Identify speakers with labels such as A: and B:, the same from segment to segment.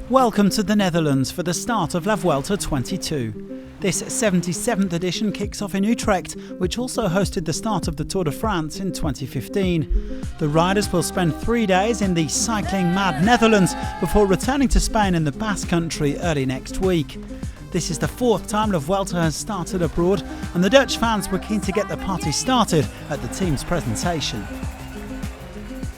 A: Welcome to the Netherlands for the start of La Vuelta 22. This 77th edition kicks off in Utrecht, which also hosted the start of the Tour de France in 2015. The riders will spend 3 days in the cycling-mad Netherlands before returning to Spain in the Basque Country early next week. This is the fourth time La Vuelta has started abroad, and the Dutch fans were keen to get the party started at the team's presentation.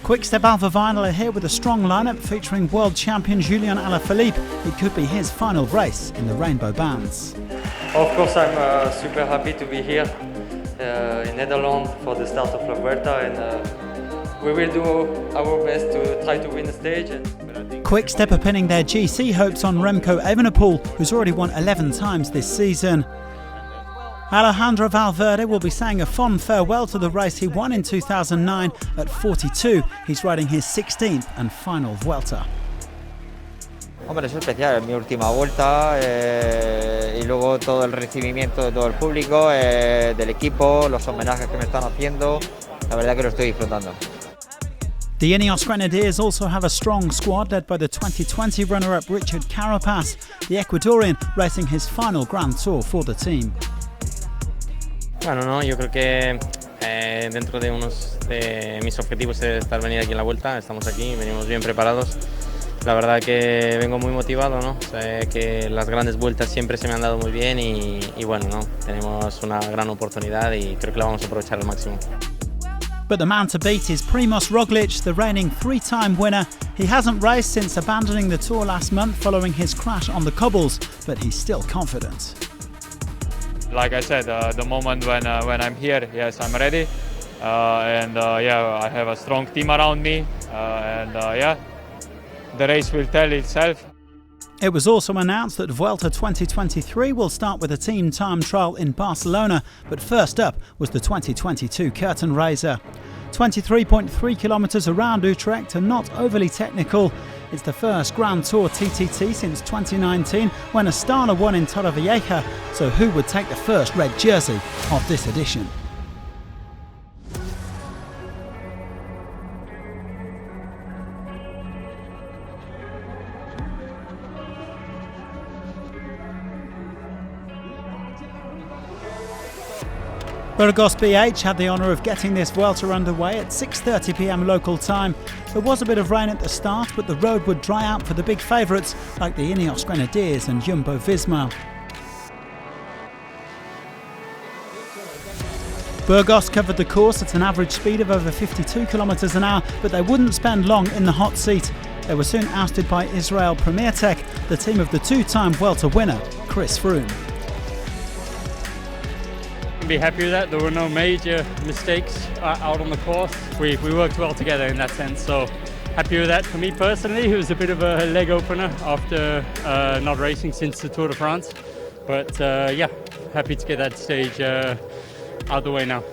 A: Quick-Step Alpha Vinyl are here with a strong lineup featuring world champion Julian Alaphilippe. It could be his final race in the Rainbow Bands.
B: Of course, I'm super happy to be here in Netherlands for the start of La Vuelta, and we will do our best to try to win the stage.
A: Quick-Step are pinning their GC hopes on Remco Evenepoel, who's already won 11 times this season. Alejandro Valverde will be saying a fond farewell to the race he won in 2009 at 42. He's riding his 16th and final Vuelta.
C: Hombre, es especial, es mi última vuelta y luego todo el recibimiento de todo el público, del equipo, los homenajes que me están haciendo, la verdad que lo estoy disfrutando.
A: The Ineos Grenadiers also have a strong squad led by the 2020 runner-up Richard Carapaz, the Ecuadorian racing his final Grand Tour for the team.
D: Bueno, no, yo creo que dentro de unos de mis objetivos es estar venir aquí en la Vuelta. Estamos aquí, venimos bien preparados. La verdad que vengo muy motivado, ¿no? Sé que las grandes vueltas siempre se me han dado muy bien y bueno, ¿no? Tenemos una gran oportunidad y creo que la vamos a aprovechar al máximo.
A: But the man to beat is Primož Roglič, the reigning three-time winner. He hasn't raced since abandoning the Tour last month following his crash on the cobbles, but he's still confident.
E: Like I said, the moment when I'm here, yes, I'm ready, and I have a strong team around me, the race will tell itself.
A: It was also announced that Vuelta 2023 will start with a team time trial in Barcelona, but first up was the 2022 curtain raiser. 23.3 kilometres around Utrecht and not overly technical. It's the first Grand Tour TTT since 2019 when Astana won in Torrevieja, so who would take the first red jersey of this edition? Burgos BH had the honour of getting this Vuelta underway at 6:30 p.m. local time. There was a bit of rain at the start, but the road would dry out for the big favourites like the Ineos Grenadiers and Jumbo-Visma. Burgos covered the course at an average speed of over 52 kilometres an hour, but they wouldn't spend long in the hot seat. They were soon ousted by Israel Premier Tech, the team of the two-time Vuelta winner, Chris Froome.
F: Be happy with that. There were no major mistakes out on the course. We worked well together in that sense, so happy with that. For me personally, it was a bit of a leg opener after not racing since the Tour de France, but happy to get that stage out the way now.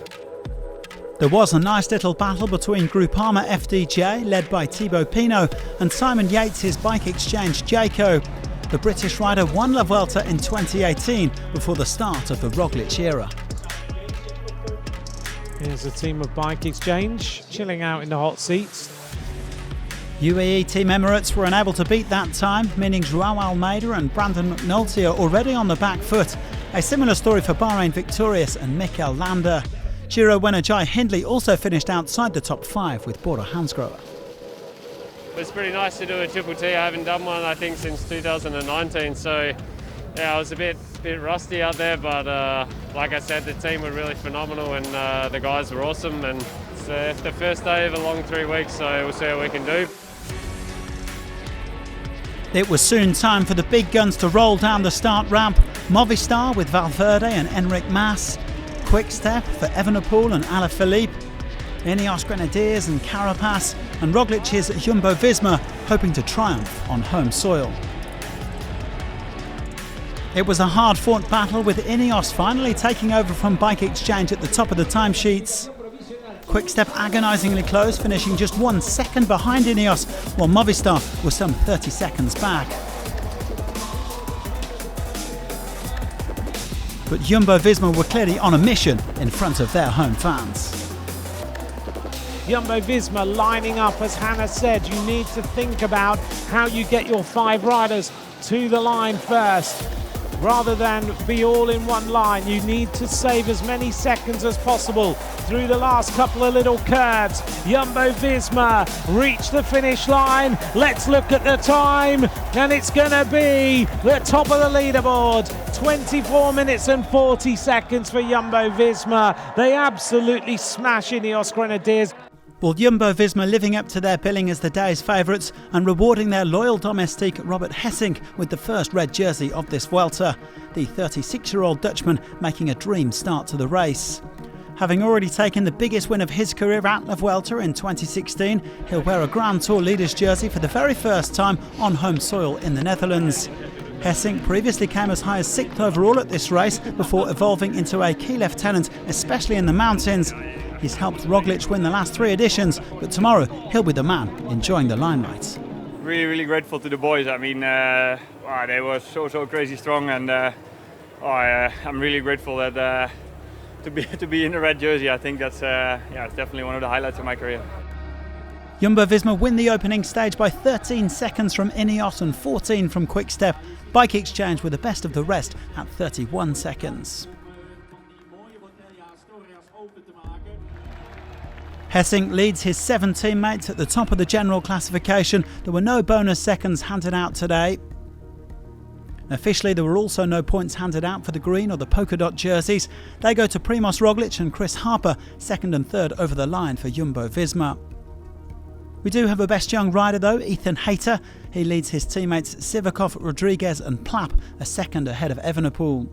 A: There was a nice little battle between Groupama FDJ, led by Thibaut Pinot, and Simon Yates' bike exchange Jayco. The British rider won La Vuelta in 2018 before the start of the Roglič era.
G: Here's a team of Bike Exchange chilling out in the hot seats.
A: UAE Team Emirates were unable to beat that time, meaning João Almeida and Brandon McNulty are already on the back foot. A similar story for Bahrain Victorious and Mikel Landa. Giro winner Jai Hindley also finished outside the top 5 with Bora Hansgrohe.
H: It's pretty nice to do a Triple T. I haven't done one, I think, since 2019, so yeah, I was a bit rusty out there, but like I said, the team were really phenomenal and the guys were awesome, and it's the first day of a long 3 weeks, so we'll see what we can do.
A: It was soon time for the big guns to roll down the start ramp. Movistar with Valverde and Enric Mas, Quick-Step for Evenepoel and Alaphilippe, Ineos Grenadiers and Carapaz, and Roglic's Jumbo-Visma hoping to triumph on home soil. It was a hard-fought battle with Ineos finally taking over from Bike Exchange at the top of the timesheets. Quick-Step agonisingly close, finishing just 1 second behind Ineos, while Movistar was some 30 seconds back. But Jumbo-Visma were clearly on a mission in front of their home fans.
G: Jumbo-Visma lining up, as Hannah said. You need to think about how you get your 5 riders to the line first. Rather than be all in one line, you need to save as many seconds as possible through the last couple of little curves. Jumbo-Visma reach the finish line. Let's look at the time, and it's going to be the top of the leaderboard. 24 minutes and 40 seconds for Jumbo-Visma. They absolutely smash Ineos Grenadiers.
A: Well, Jumbo-Visma living up to their billing as the day's favourites and rewarding their loyal domestique Robert Hessink with the first red jersey of this Vuelta. The 36-year-old Dutchman making a dream start to the race. Having already taken the biggest win of his career at La Vuelta in 2016, he'll wear a Grand Tour leaders jersey for the very first time on home soil in the Netherlands. Hessink previously came as high as 6th overall at this race before evolving into a key lieutenant, especially in the mountains. He's helped Roglic win the last 3 editions, but tomorrow he'll be the man enjoying the limelight.
E: Really grateful to the boys. I mean, they were so crazy strong, and I'm really grateful that to be in the red jersey. I think that's it's definitely one of the highlights of my career.
A: Jumbo-Visma win the opening stage by 13 seconds from Ineos and 14 from Quick-Step. Bike exchange with the best of the rest at 31 seconds. Hessink leads his 7 teammates at the top of the general classification. There were no bonus seconds handed out today. Officially, there were also no points handed out for the green or the polka dot jerseys. They go to Primož Roglic and Chris Harper, 2nd and 3rd over the line for Jumbo-Visma. We do have a best young rider though, Ethan Hayter. He leads his teammates Sivakov, Rodriguez and Plapp, a 2nd ahead of Evenepoel.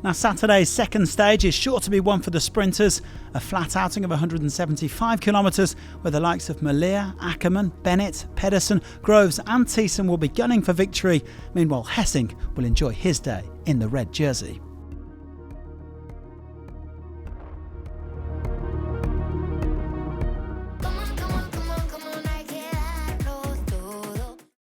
A: Now Saturday's second stage is sure to be one for the sprinters, a flat outing of 175 kilometres where the likes of Malia, Ackermann, Bennett, Pedersen, Groves and Thiessen will be gunning for victory. Meanwhile Hessink will enjoy his day in the red jersey.